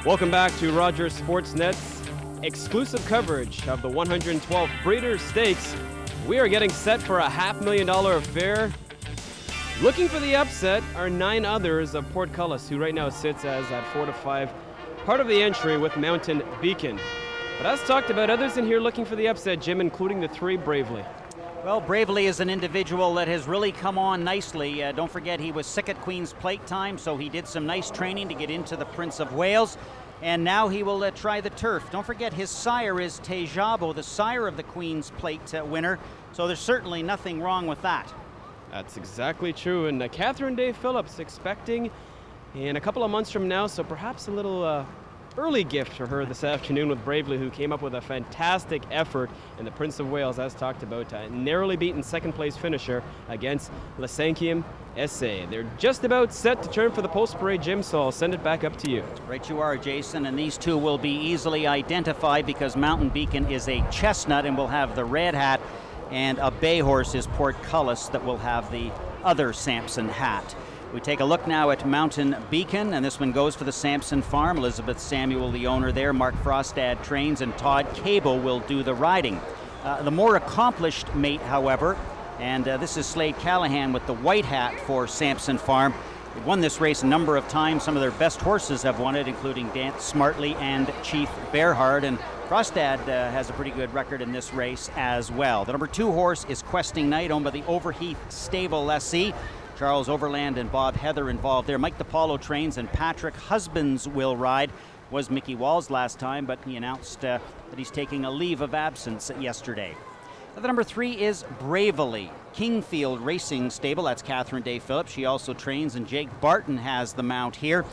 Welcome back to Rogers Sportsnet's exclusive coverage of the 112th Breeders' Stakes. We are getting set for a $500,000 affair. Looking for the upset are 9 others of Portcullis, who right now sits as at 4-5, part of the entry with Mountain Beacon. But as talked about, others in here looking for the upset, Jim, including the 3 Bravely. Well, Bravely is an individual that has really come on nicely. Don't forget he was sick at Queen's Plate time, so he did some nice training to get into the Prince of Wales. And now he will try the turf. Don't forget his sire is Tejabo, the sire of the Queen's Plate winner. So there's certainly nothing wrong with that. That's exactly true. And Catherine Day Phillips expecting in a couple of months from now, so perhaps a little early gift for her this afternoon with Bravely, who came up with a fantastic effort in the Prince of Wales, as talked about, narrowly beaten second place finisher against Lysankium SA. They're just about set to turn for the post parade, Jim, so I'll send it back up to you. Right you are, Jason, and these two will be easily identified because Mountain Beacon is a chestnut and will have the red hat, and a bay horse is Portcullis that will have the other Sampson hat. We take a look now at Mountain Beacon, and this one goes for the Sampson farm. Elizabeth Samuel, the owner there, Mark Frostad trains, and Todd Cable will do the riding. The more accomplished mate, however, and this is Slade Callahan with the white hat for Sampson Farm. They've won this race a number of times. Some of their best horses have won it, including Dance Smartly and Chief Bearhard, and Frostad has a pretty good record in this race as well. The number 2 horse is Questing Knight, owned by the Overheath Stable lessee. Charles Overland and Bob Heather involved there. Mike DiPaolo trains, and Patrick Husbands will ride. Was Mickey Walls last time, but he announced that he's taking a leave of absence yesterday. The number 3 is Bravely, Kingfield Racing Stable. That's Catherine Day Phillips. She also trains, and Jake Barton has the mount here.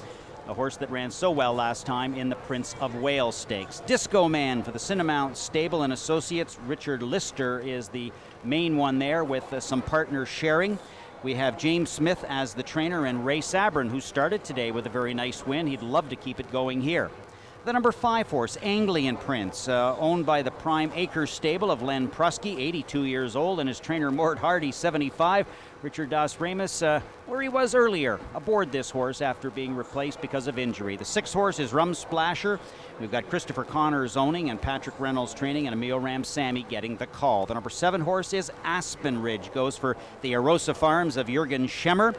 A horse that ran so well last time in the Prince of Wales Stakes. Disco Man for the Cinnamount Stable and Associates. Richard Lister is the main one there with some partners sharing. We have James Smith as the trainer, and Ray Sabrin, who started today with a very nice win. He'd love to keep it going here. The number 5 horse, Anglian Prince, owned by the Prime Acres Stable of Len Prusky, 82 years old, and his trainer Mort Hardy, 75. Richard Das Ramus, where he was earlier, aboard this horse after being replaced because of injury. The 6 horse is Rum Splasher. We've got Christopher Connors owning, and Patrick Reynolds training, and Emil Ramsamy getting the call. The number 7 horse is Aspen Ridge, goes for the Arosa Farms of Jürgen Schemmer.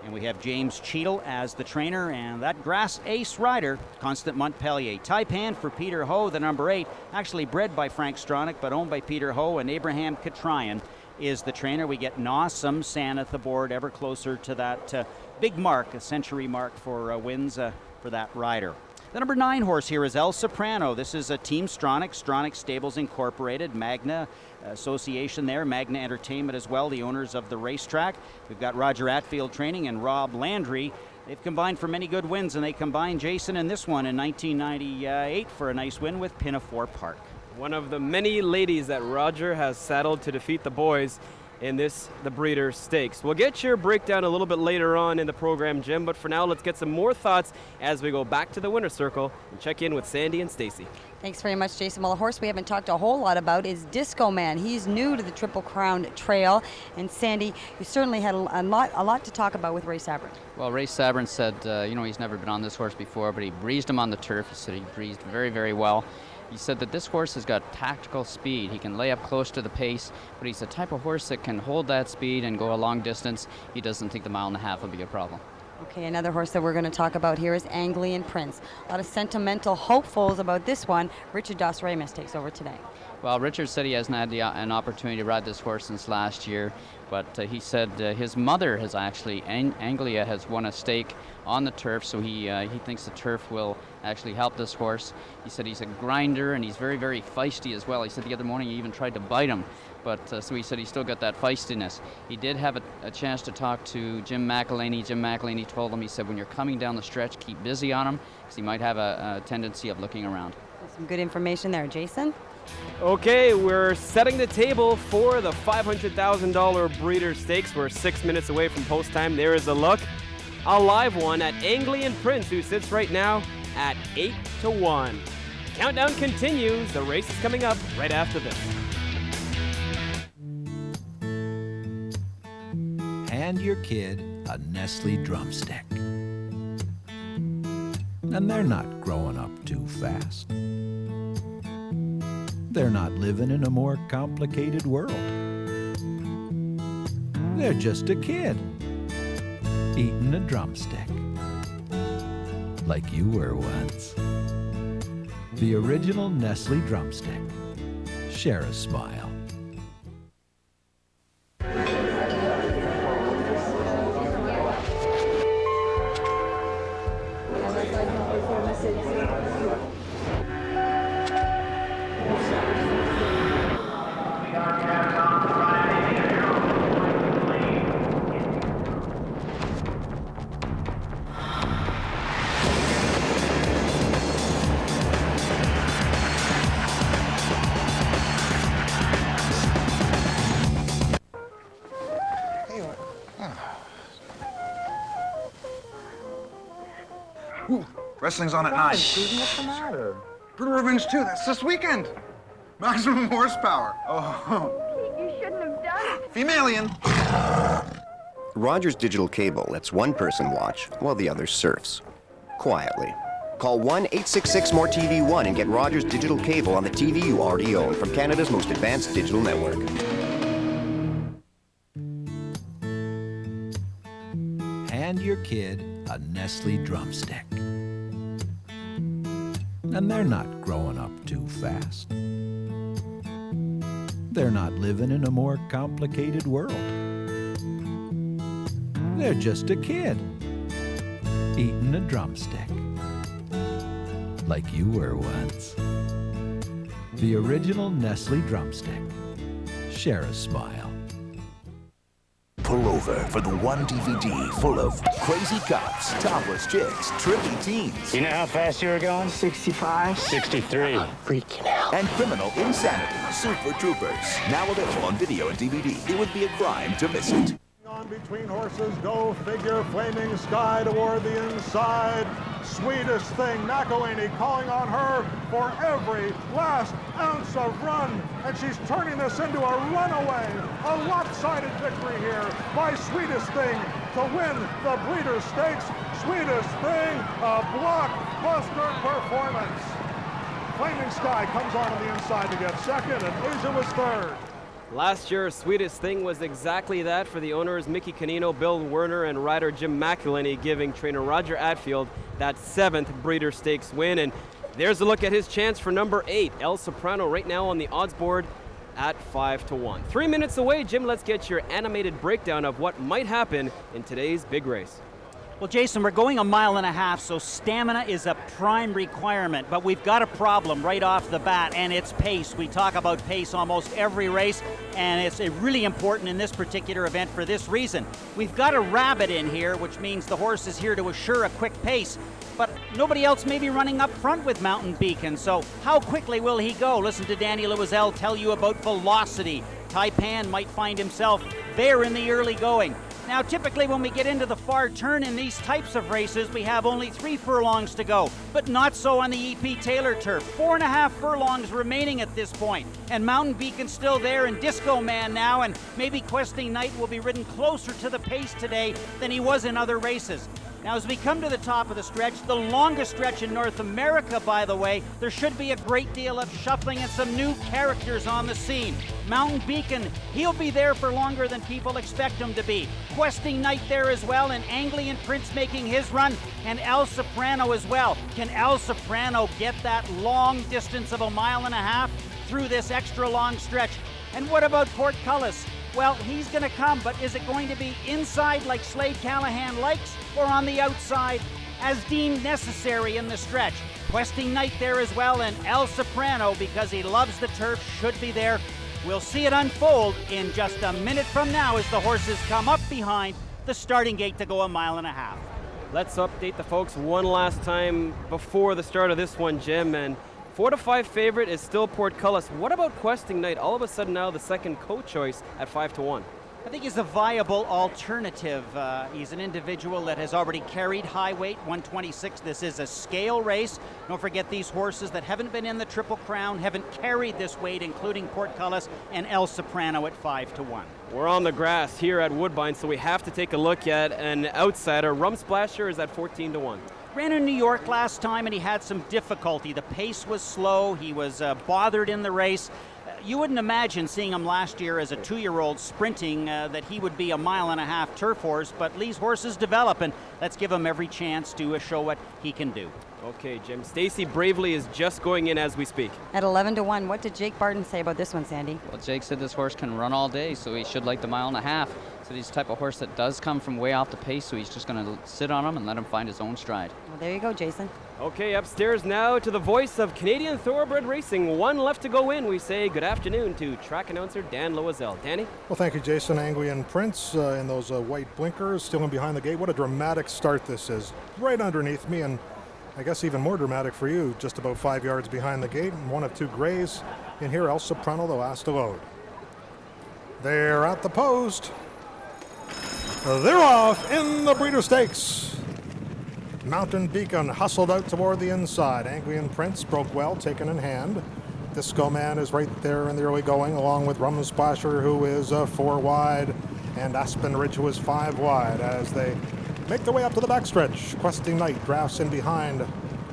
And we have James Cheadle as the trainer, and that Grass Ace rider, Constant Montpellier. Taipan for Peter Ho, the number 8, actually bred by Frank Stronach, but owned by Peter Ho, and Abraham Katryan is the trainer. We get Nawsome Sanath aboard, ever closer to that big mark, a century mark for wins for that rider. The number 9 horse here is El Soprano. This is a Team Stronach, Stronach Stables Incorporated, Magna Association there, Magna Entertainment as well, the owners of the Racetrack. We've got Roger Atfield training and Rob Landry. They've combined for many good wins, and they combined, Jason, in this one in 1998 for a nice win with Pinafore Park. One of the many ladies that Roger has saddled to defeat the boys in the Breeders' Stakes. We'll get your breakdown a little bit later on in the program, Jim, but for now, let's get some more thoughts as we go back to the winner's circle and check in with Sandy and Stacy. Thanks very much, Jason. Well, a horse we haven't talked a whole lot about is Disco Man. He's new to the Triple Crown Trail. And Sandy, you certainly had a lot to talk about with Ray Sabrin. Well, Ray Sabrin said, he's never been on this horse before, but he breezed him on the turf. He said he breezed very, very well. He said that this horse has got tactical speed. He can lay up close to the pace, but he's the type of horse that can hold that speed and go a long distance. He doesn't think the 1.5 miles will be a problem. Okay, another horse that we're going to talk about here is Anglian Prince. A lot of sentimental hopefuls about this one. Richard Das Ramus takes over today. Well, Richard said he hasn't had an opportunity to ride this horse since last year, but he said his mother has actually, Anglia has won a stake on the turf, so he thinks the turf will actually help this horse. He said he's a grinder, and he's very, very feisty as well. He said the other morning he even tried to bite him, but so he said he's still got that feistiness. He did have a chance to talk to Jim McElhaney. Jim McElhaney told him, he said, when you're coming down the stretch, keep busy on him, because he might have a tendency of looking around. Some good information there. Jason? Okay, we're setting the table for the $500,000 Breeders' Stakes. We're 6 minutes away from post time. There is a look. A live one at Anglian Prince, who sits right now at 8-1. Countdown continues. The race is coming up right after this. Hand your kid a Nestle drumstick. And they're not growing up too fast. They're not living in a more complicated world. They're just a kid eating a drumstick, like you were once. The original Nestle drumstick. Share a smile. Wrestling's on at 9. Susan, what's the matter? Brutal Revenge 2, that's this weekend. Maximum horsepower. Oh. You shouldn't have done it. Femalian. Rogers Digital Cable lets one person watch while the other surfs. Quietly. Call 1-866-MORE-TV1 and get Rogers Digital Cable on the TV you already own from Canada's most advanced digital network. Hand your kid a Nestle drumstick. And they're not growing up too fast. They're not living in a more complicated world. They're just a kid eating a drumstick, like you were once. The original Nestle drumstick. Share a smile. Pull over for the one DVD full of crazy cops, topless chicks, trippy teens. You know how fast you were going? 65? 63. Freaking out. And criminal insanity. Super Troopers. Now available on video and DVD. It would be a crime to miss it. On between horses, go figure, flaming sky toward the inside. Sweetest thing, McElhaney calling on her for every last ounce of run. And she's turning this into a runaway, a lopsided victory here by Sweetest Thing to win the Breeders' Stakes. Sweetest Thing, a blockbuster performance. Flaming Sky comes on the inside to get second, and Asia was third. Last year, Sweetest Thing was exactly that for the owners Mickey Canino, Bill Werner, and rider Jim McElhaney, giving trainer Roger Atfield that 7th Breeders' Stakes win. And there's a look at his chance for number 8, El Soprano, right now on the odds board at 5-1. 3 minutes away, Jim, let's get your animated breakdown of what might happen in today's big race. Well, Jason, we're going a mile and a half, so stamina is a prime requirement, but we've got a problem right off the bat, and it's pace. We talk about pace almost every race, and it's really important in this particular event for this reason. We've got a rabbit in here, which means the horse is here to assure a quick pace, but nobody else may be running up front with Mountain Beacon, so how quickly will he go? Listen to Danny Loisel tell you about velocity. Taipan might find himself there in the early going. Now, typically when we get into the far turn in these types of races, we have only 3 furlongs to go, but not so on the E.P. Taylor turf. 4.5 furlongs remaining at this point, and Mountain Beacon's still there, and Disco Man now, and maybe Questing Knight will be ridden closer to the pace today than he was in other races. Now, as we come to the top of the stretch, the longest stretch in North America, by the way, there should be a great deal of shuffling and some new characters on the scene. Mountain Beacon, he'll be there for longer than people expect him to be. Questing Knight there as well, and Anglian Prince making his run, and El Soprano as well. Can El Soprano get that long distance of a mile and a half through this extra long stretch? And what about Portcullis? Well, he's going to come, but is it going to be inside like Slade Callahan likes, or on the outside as deemed necessary in the stretch? Questing Knight there as well, and El Soprano, because he loves the turf, should be there. We'll see it unfold in just a minute from now as the horses come up behind the starting gate to go a mile and a half. Let's update the folks one last time before the start of this one, Jim, and 4-5 favorite is still Portcullis. What about Questing Knight? All of a sudden now the second co-choice at 5-1. I think he's a viable alternative. He's an individual that has already carried high weight, 126. This is a scale race. Don't forget these horses that haven't been in the Triple Crown, haven't carried this weight, including Portcullis and El Soprano at 5-1. We're on the grass here at Woodbine, so we have to take a look at an outsider. Rum Splasher is at 14-1. ran in New York last time and he had some difficulty. The pace was slow. He was bothered in the race. You wouldn't imagine seeing him last year as a 2-year-old sprinting that he would be a 1.5 mile turf horse, but Lee's horses develop, and let's give him every chance to show what he can do. Okay, Jim. Stacy Bravely is just going in as we speak. At 11-1, what did Jake Barton say about this one, Sandy? Well, Jake said this horse can run all day, so he should like the 1.5 miles. So he's the type of horse that does come from way off the pace, so he's just going to sit on him and let him find his own stride. Well, there you go, Jason. Okay, upstairs now to the voice of Canadian Thoroughbred Racing. One left to go in. We say good afternoon to track announcer Dan Loisel. Danny? Well, thank you, Jason. Anglian Prince in those white blinkers, still in behind the gate. What a dramatic start this is. Right underneath me, and I guess even more dramatic for you, just about 5 yards behind the gate, and one of two grays in here. El Soprano, the last to load. They're at the post. They're off in the Breeder Stakes. Mountain Beacon hustled out toward the inside. Anglian Prince broke well, taken in hand. Disco Man is right there in the early going, along with Rum Splasher, who is 4 wide, and Aspen Ridge, who is 5 wide, as they make their way up to the backstretch. Questing Knight drafts in behind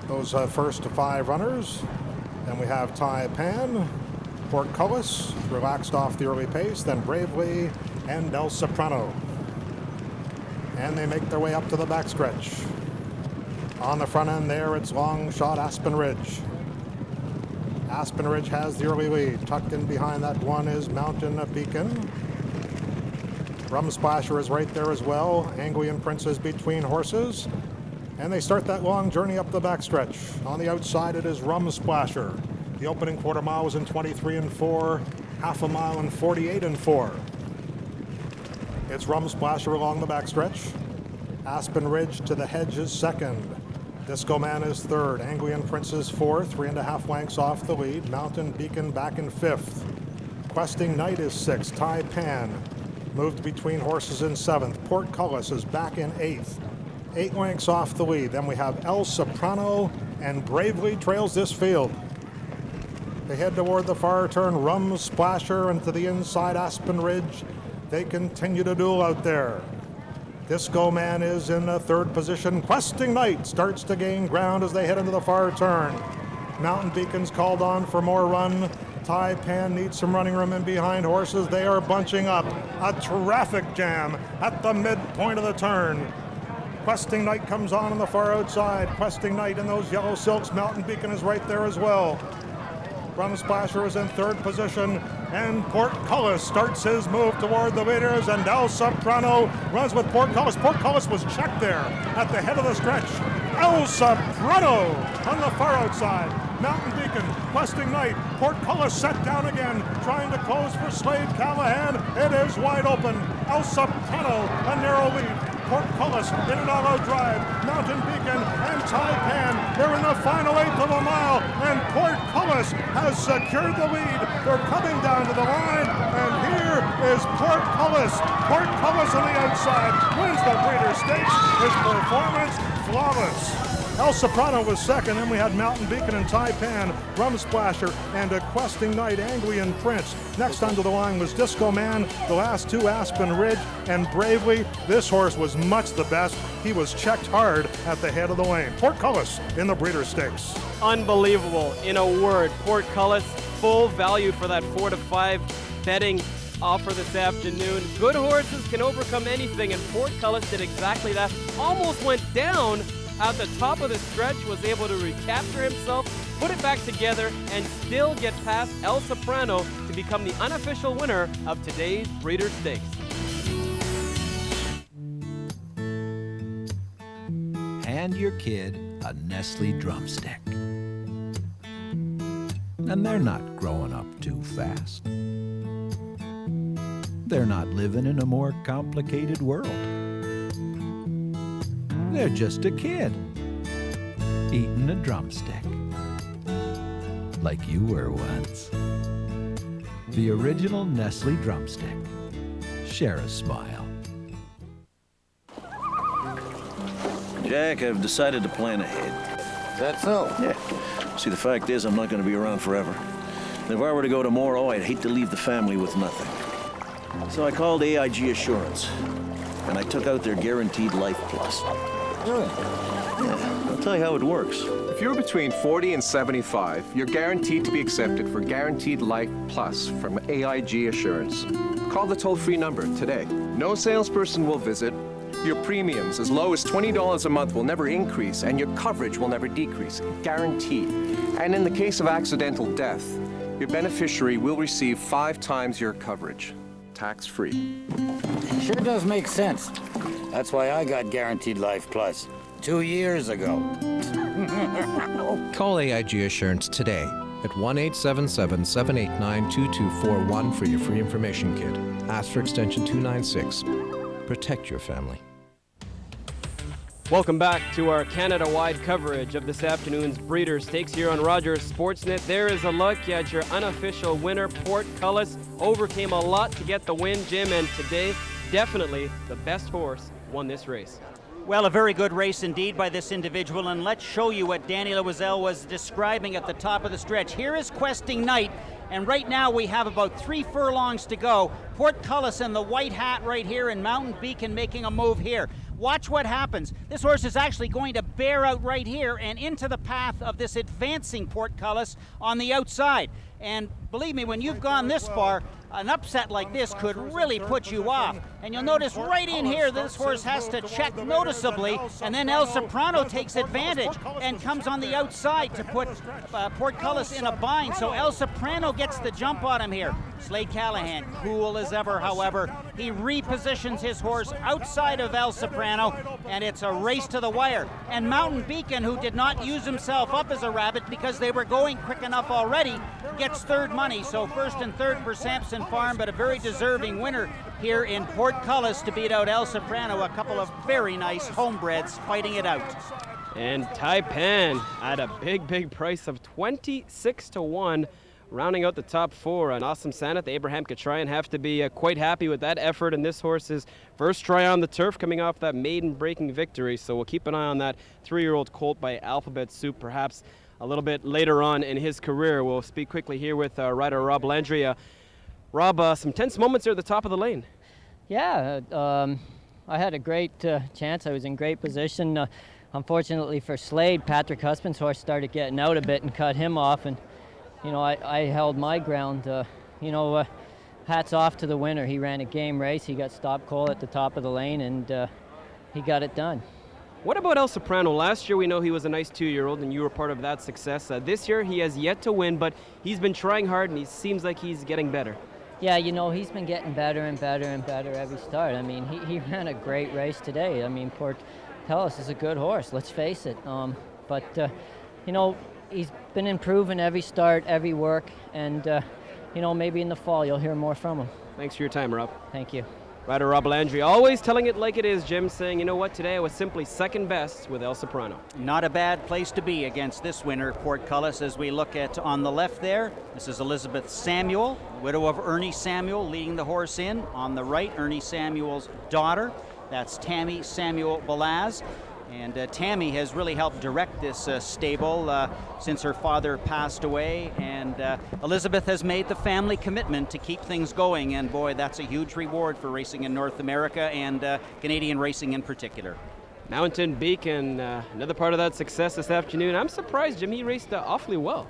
those first 5 runners. Then we have Tai Pan, Portcullis, relaxed off the early pace, then Bravely, and El Soprano. And they make their way up to the backstretch. On the front end there, it's long shot Aspen Ridge. Aspen Ridge has the early lead. Tucked in behind that one is Mountain Beacon. Rum Splasher is right there as well. Anglian Prince is between horses. And they start that long journey up the backstretch. On the outside, it is Rum Splasher. The opening quarter mile was in 23-4, half a mile in 48-4. It's Rum Splasher along the backstretch. Aspen Ridge to the hedge is second. Disco Man is third. Anglian Prince is fourth, 3.5 lengths off the lead. Mountain Beacon back in fifth. Questing Knight is sixth. Tai Pan moved between horses in seventh. Portcullis is back in eighth, 8 lengths off the lead. Then we have El Soprano, and Bravely trails this field. They head toward the far turn. Rum Splasher, and to the inside Aspen Ridge. They continue to duel out there. Disco Man is in the third position. Questing Knight starts to gain ground as they head into the far turn. Mountain Beacon's called on for more run. Tai Pan needs some running room in behind horses. They are bunching up. A traffic jam at the midpoint of the turn. Questing Knight comes on the far outside. Questing Knight in those yellow silks. Mountain Beacon is right there as well. Rum Splasher is in third position, and Portcullis starts his move toward the leaders, and El Soprano runs with Portcullis. Portcullis was checked there at the head of the stretch. El Soprano on the far outside. Mountain Beacon, Questing Knight, Portcullis set down again, trying to close for Slade Callahan. It is wide open. El Soprano, a narrow lead. Portcullis in an all-out drive. Mountain Beacon and Tai Pan, they're in the final 1/8 of a mile, and Portcullis has secured the lead. They're coming down to the line, and here is Portcullis. Portcullis on the outside wins the Breeder Stakes. His performance flawless. El Soprano was second, then we had Mountain Beacon and Tai Pan, Rum Splasher, and a Questing Knight, Anglian Prince. Next onto the line was Disco Man, the last two Aspen Ridge, and Bravely. This horse was much the best. He was checked hard at the head of the lane. Portcullis in the Breeder Stakes. Unbelievable. In a word, Portcullis, full value for that 4 to 5 betting offer this afternoon. Good horses can overcome anything, and Portcullis did exactly that. Almost went down at the top of the stretch, was able to recapture himself, put it back together, and still get past El Soprano to become the unofficial winner of today's Breeder Stakes. Hand your kid a Nestle drumstick. And they're not growing up too fast. They're not living in a more complicated world. They're just a kid, eating a drumstick, like you were once. The original Nestle drumstick. Share a smile. Jack, I've decided to plan ahead. Is that so? Yeah. See, the fact is, I'm not going to be around forever. And if I were to go tomorrow, I'd hate to leave the family with nothing. So I called AIG Assurance, and I took out their Guaranteed Life Plus. Really? Yeah, I'll tell you how it works. If you're between 40 and 75, you're guaranteed to be accepted for Guaranteed Life Plus from AIG Assurance. Call the toll-free number today. No salesperson will visit. Your premiums, as low as $20 a month, will never increase, and your coverage will never decrease. Guaranteed. And in the case of accidental death, your beneficiary will receive 5 times your coverage. Tax-free. Sure does make sense. That's why I got Guaranteed Life Plus 2 years ago. Call AIG Assurance today at 1-877-789-2241 for your free information kit. Ask for extension 296. Protect your family. Welcome back to our Canada-wide coverage of this afternoon's Breeders' Stakes here on Rogers Sportsnet. There is a look at your unofficial winner, Portcullis. Overcame a lot to get the win, Jim, and today, definitely the best horse won this race. Well, a very good race indeed by this individual, and let's show you what Danny Loisel was describing at the top of the stretch. Here is Questing Knight, and right now we have about 3 furlongs to go. Portcullis in the white hat right here, and Mountain Beacon making a move here. Watch what happens. This horse is actually going to bear out right here and into the path of this advancing Portcullis on the outside. And believe me, when you've gone this far, an upset like this could really put you off. And you'll notice right in here, this horse has to check noticeably, and then El Soprano takes advantage and comes on the outside to put Portcullis in a bind. So El Soprano gets the jump on him here. Slade Callahan, cool as ever, however. He repositions his horse outside of El Soprano, and it's a race to the wire. And Mountain Beacon, who did not use himself up as a rabbit because they were going quick enough already, gets third money. So first and third for Sampson Farm, but a very deserving winner here in Portcullis to beat out El Soprano. A couple of very nice homebreds fighting it out. And Taipan at a big price of 26-1. Rounding out the top 4, an Awesome Santa, the Abraham Katrayan, have to be quite happy with that effort, and this horse's first try on the turf coming off that maiden-breaking victory. So we'll keep an eye on that 3-year-old colt by Alphabet Soup, perhaps a little bit later on in his career. We'll speak quickly here with rider Rob Landry. Rob, some tense moments there at the top of the lane. Yeah, I had a great chance. I was in great position. Unfortunately for Slade, Patrick Husband's horse started getting out a bit and cut him off, and you know, I held my ground. Hats off to the winner. He ran a game race. He got stop cold at the top of the lane, and he got it done. What about El Soprano? Last year we know he was a nice 2-year-old, and you were part of that success. This year he has yet to win, but he's been trying hard, and he seems like he's getting better. Yeah, you know, he's been getting better and better and better every start. I mean, he ran a great race today. I mean, Portcullis is a good horse, let's face it. You know, he's been improving every start, every work, and you know, maybe in the fall you'll hear more from him. Thanks for your time, Rob. Thank you. Rider Rob Landry, always telling it like it is, Jim, saying, you know what, today I was simply second best with El Soprano. Not a bad place to be against this winner, Portcullis, as we look at on the left there. This is Elizabeth Samuel, widow of Ernie Samuel, leading the horse in. On the right, Ernie Samuel's daughter. That's Tammy Samuel Balaz. And Tammy has really helped direct this stable since her father passed away, and Elizabeth has made the family commitment to keep things going, and boy, that's a huge reward for racing in North America and Canadian racing in particular. Mountain Beacon, another part of that success this afternoon. I'm surprised, Jim, he raced awfully well.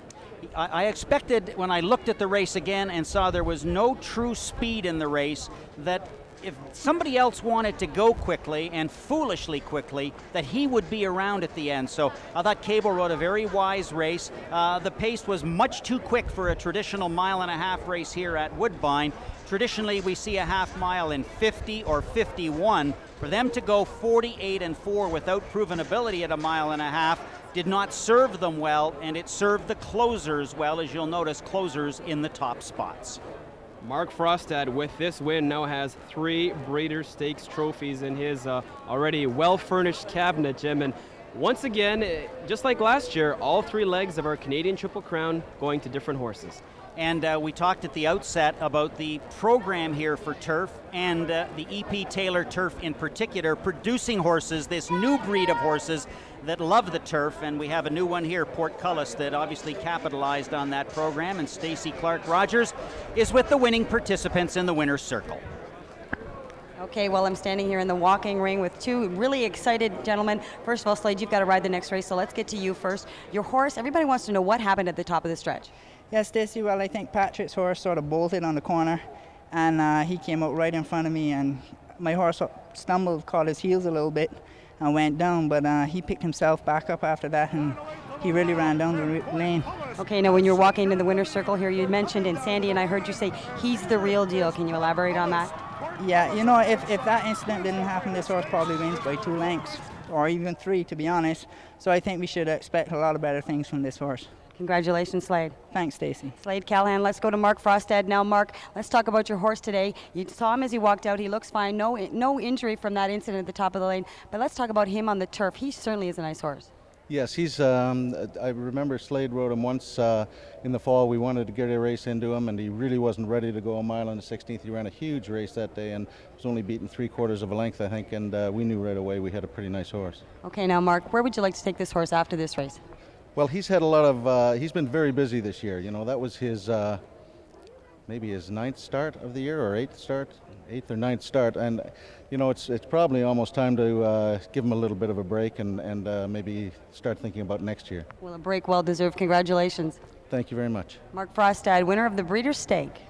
I expected, when I looked at the race again and saw there was no true speed in the race, that if somebody else wanted to go quickly and foolishly quickly, that he would be around at the end. So I thought Cable rode a very wise race. The pace was much too quick for a traditional 1.5-mile race here at Woodbine. Traditionally, we see a half mile in 50 or 51. For them to go 48-4 without proven ability at 1.5 miles did not serve them well, and it served the closers well, as you'll notice, closers in the top spots. Mark Frostad, with this win, now has 3 Breeders' Stakes trophies in his already well-furnished cabinet, Jim. And once again, just like last year, all 3 legs of our Canadian Triple Crown going to different horses. And we talked at the outset about the program here for turf and the E.P. Taylor turf in particular, producing horses, this new breed of horses that love the turf. And we have a new one here, Portcullis, that obviously capitalized on that program. And Stacey Clark-Rogers is with the winning participants in the winner's circle. Okay, well, I'm standing here in the walking ring with two really excited gentlemen. First of all, Slade, you've got to ride the next race, so let's get to you first. Your horse, everybody wants to know what happened at the top of the stretch. Yeah, Stacey, well, I think Patrick's horse sort of bolted on the corner, and he came out right in front of me, and my horse stumbled, caught his heels a little bit, and went down, but he picked himself back up after that, and he really ran down the lane. Okay, now when you're walking in the winner's circle here, you mentioned, and Sandy and I heard you say, he's the real deal. Can you elaborate on that? Yeah, you know, if that incident didn't happen, this horse probably wins by 2 lengths, or even 3, to be honest. So I think we should expect a lot of better things from this horse. Congratulations, Slade. Thanks, Stacey. Slade Callahan. Let's go to Mark Frostad now. Mark, let's talk about your horse today. You saw him as he walked out. He looks fine. No injury from that incident at the top of the lane. But let's talk about him on the turf. He certainly is a nice horse. Yes, he's. I remember Slade rode him once in the fall. We wanted to get a race into him, and he really wasn't ready to go a mile on the 16th. He ran a huge race that day and was only beaten 3/4 of a length, I think, and we knew right away we had a pretty nice horse. Okay, now, Mark, where would you like to take this horse after this race? Well, he's had a lot of. He's been very busy this year. You know, that was his maybe his 9th start of the year, or 8th or 9th start, and you know, it's probably almost time to give him a little bit of a break and maybe start thinking about next year. Well, a break well deserved. Congratulations. Thank you very much. Mark Frostad, winner of the Breeders' Stake.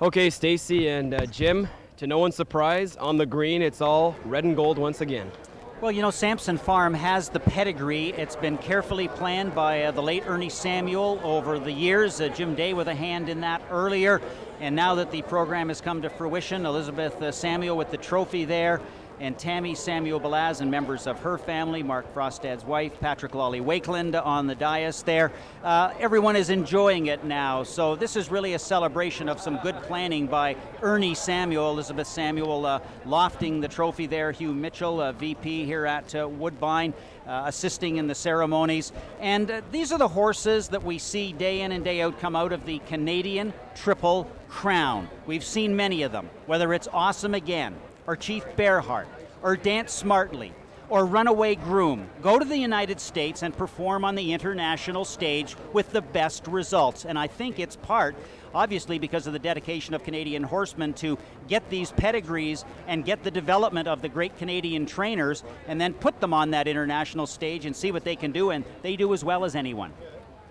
Okay, Stacy and Jim, to no one's surprise, on the green, it's all red and gold once again. Well, you know, Sampson Farm has the pedigree. It's been carefully planned by the late Ernie Samuel over the years. Jim Day with a hand in that earlier. And now that the program has come to fruition, Elizabeth Samuel with the trophy there, and Tammy Samuel Balaz and members of her family, Mark Frostad's wife, Patrick Lawley Wakeland on the dais there. Everyone is enjoying it now. So this is really a celebration of some good planning by Ernie Samuel, Elizabeth Samuel lofting the trophy there, Hugh Mitchell, VP here at Woodbine, assisting in the ceremonies. And these are the horses that we see day in and day out come out of the Canadian Triple Crown. We've seen many of them, whether it's Awesome Again, or Chief Bearheart, or Dance Smartly, or Runaway Groom. Go to the United States and perform on the international stage with the best results. And I think it's part, obviously because of the dedication of Canadian horsemen, to get these pedigrees and get the development of the great Canadian trainers and then put them on that international stage and see what they can do, and they do as well as anyone.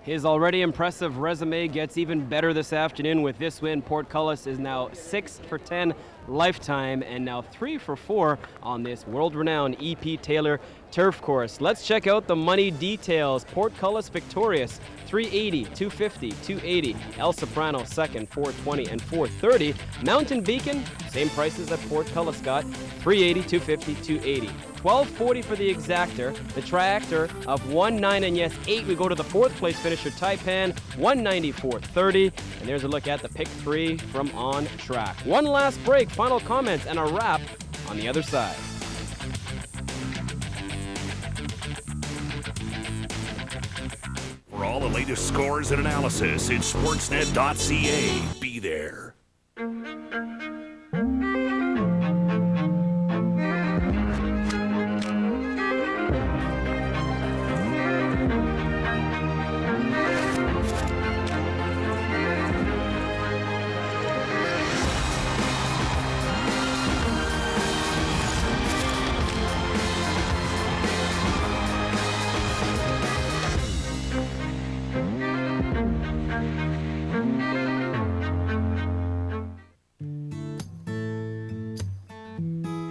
His already impressive resume gets even better this afternoon with this win. Portcullis is now 6 for 10 lifetime and now 3 for 4 on this world-renowned E.P. Taylor turf course. Let's check out the money details. Portcullis victorious, 380, 250, 280. El Soprano second, 420 and 430. Mountain Beacon, same prices that Portcullis got, 380, 250, 280. 1240 for the exactor. The triactor of 19 and yes 8. We go to the 4th place finisher Taipan, 190, 430. And there's a look at the pick 3 from On Track. One last break, final comments, and a wrap on the other side. For all the latest scores and analysis, it's sportsnet.ca. Be there.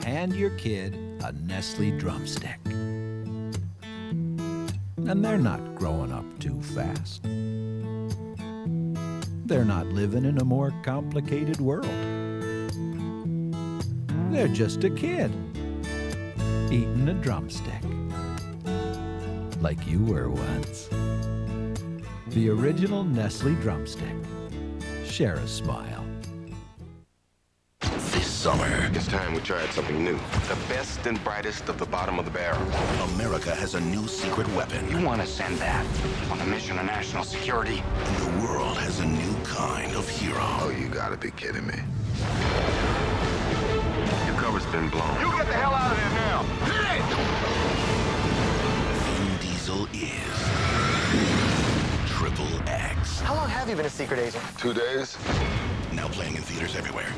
Hand your kid a Nestle drumstick. And they're not growing up too fast. They're not living in a more complicated world. They're just a kid eating a drumstick. Like you were once. The original Nestle drumstick. Share a smile. Summer. It's time we tried something new. The best and brightest of the bottom of the barrel. America has a new secret weapon. You want to send that on a mission of national security? And the world has a new kind of hero. Oh, you gotta be kidding me. Your cover's been blown. You get the hell out of there now! Hit it! Vin Diesel is Triple X. How long have you been a secret agent? 2 days. Now playing in theaters everywhere.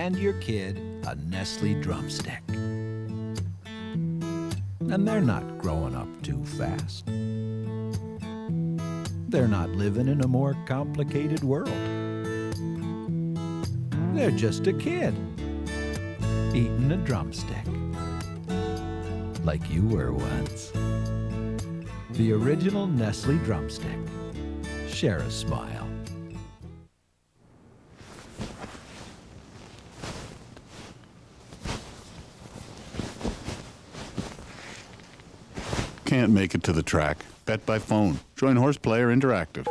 and your kid a Nestle drumstick. And they're not growing up too fast. They're not living in a more complicated world. They're just a kid eating a drumstick, like you were once. The original Nestle drumstick. Share a smile. Can't make it to the track. Bet by phone. Join Horseplayer Interactive.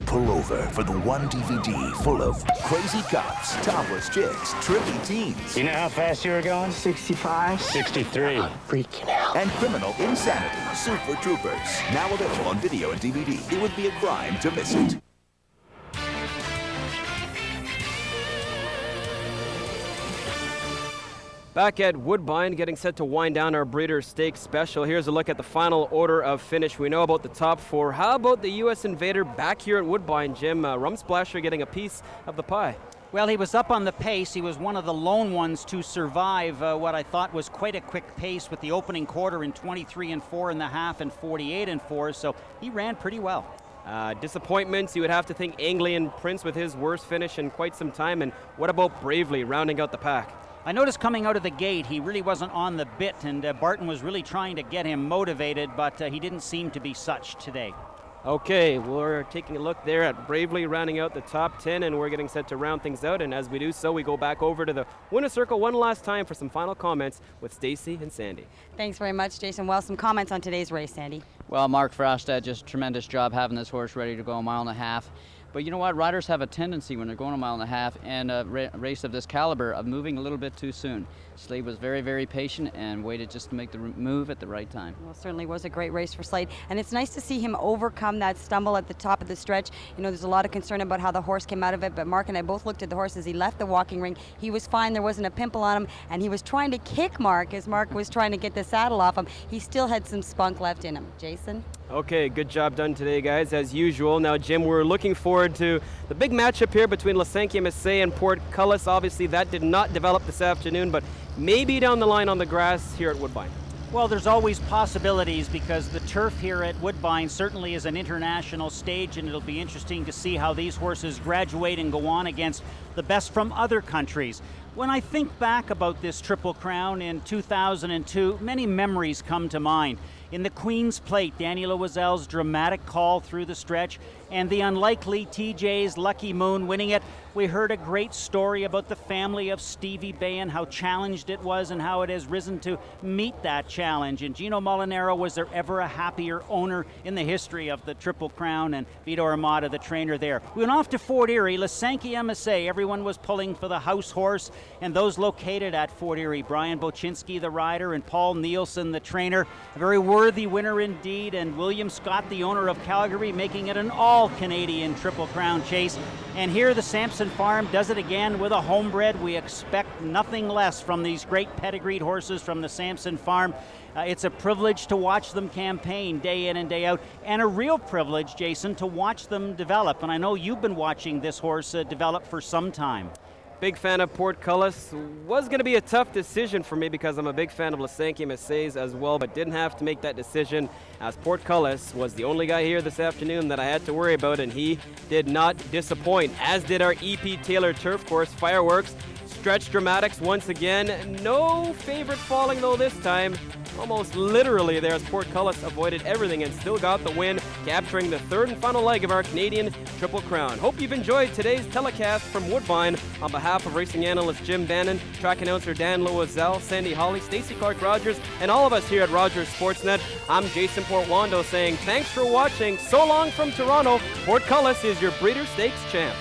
Pull over for the one DVD full of crazy cops, topless chicks, trippy teens. You know how fast you were going? 65? 63. Freaking out. And criminal insanity. Super Troopers. Now available on video and DVD. It would be a crime to miss it. Back at Woodbine, getting set to wind down our Breeders' Stakes special. Here's a look at the final order of finish. We know about the top four. How about the U.S. Invader back here at Woodbine, Jim? Rum Splasher getting a piece of the pie. Well, he was up on the pace. He was one of the lone ones to survive what I thought was quite a quick pace with the opening quarter in 23 and 4 in the half and 48 and 4. So he ran pretty well. Disappointments, you would have to think Anglian Prince with his worst finish in quite some time. And what about Bravely rounding out the pack? I noticed coming out of the gate, he really wasn't on the bit, and Barton was really trying to get him motivated, but he didn't seem to be such today. Okay, we're taking a look there at Bravely rounding out the top 10, and we're getting set to round things out. And as we do so, we go back over to the winner's circle one last time for some final comments with Stacy and Sandy. Thanks very much, Jason. Well, some comments on today's race, Sandy. Well, Mark Frostad, just a tremendous job having this horse ready to go a mile and a half. But you know what? Riders have a tendency when they're going a mile and a half and a race of this caliber of moving a little bit too soon. Slade was very, very patient and waited just to make the move at the right time. Well, it certainly was a great race for Slade. And it's nice to see him overcome that stumble at the top of the stretch. You know, there's a lot of concern about how the horse came out of it, but Mark and I both looked at the horse as he left the walking ring. He was fine. There wasn't a pimple on him, and he was trying to kick Mark as Mark was trying to get the saddle off him. He still had some spunk left in him. Jason? Okay, good job done today, guys, as usual. Now, Jim, we're looking forward to the big matchup here between Lasankia Massey and Portcullis. Obviously, that did not develop this afternoon, but maybe down the line on the grass here at Woodbine. Well, there's always possibilities because the turf here at Woodbine certainly is an international stage, and it'll be interesting to see how these horses graduate and go on against the best from other countries. When I think back about this Triple Crown in 2002, many memories come to mind. In the Queen's Plate, Danny Loisel's dramatic call through the stretch, and the unlikely TJ's Lucky Moon winning it. We heard a great story about the family of Stevie Bay and how challenged it was and how it has risen to meet that challenge. And Gino Molinaro, was there ever a happier owner in the history of the Triple Crown? And Vito Armada, the trainer there. We went off to Fort Erie, Lasankia Massey. Everyone was pulling for the house horse, and those located at Fort Erie. Brian Boczynski, the rider, and Paul Nielsen, the trainer. A very worthy winner indeed, and William Scott, the owner of Calgary, making it an all-Canadian Triple Crown chase. And here the Sampson Farm does it again with a homebred. We expect nothing less from these great pedigreed horses from the Sampson Farm. It's a privilege to watch them campaign day in and day out, and a real privilege, Jason, to watch them develop. And I know you've been watching this horse develop for some time. Big fan of Portcullis. Was going to be a tough decision for me because I'm a big fan of Lasankia Massey's as well, but didn't have to make that decision as Portcullis was the only guy here this afternoon that I had to worry about, and he did not disappoint, as did our EP Taylor Turf Course Fireworks. Stretch Dramatics once again. No favorite falling though this time. Almost literally there as Portcullis avoided everything and still got the win, capturing the third and final leg of our Canadian Triple Crown. Hope you've enjoyed today's telecast from Woodbine. On behalf of racing analyst Jim Bannon, track announcer Dan Loisel, Sandy Hawley, Stacey Clark-Rogers, and all of us here at Rogers Sportsnet, I'm Jason Portwando saying thanks for watching. So long from Toronto. Portcullis is your Breeders' Stakes champ.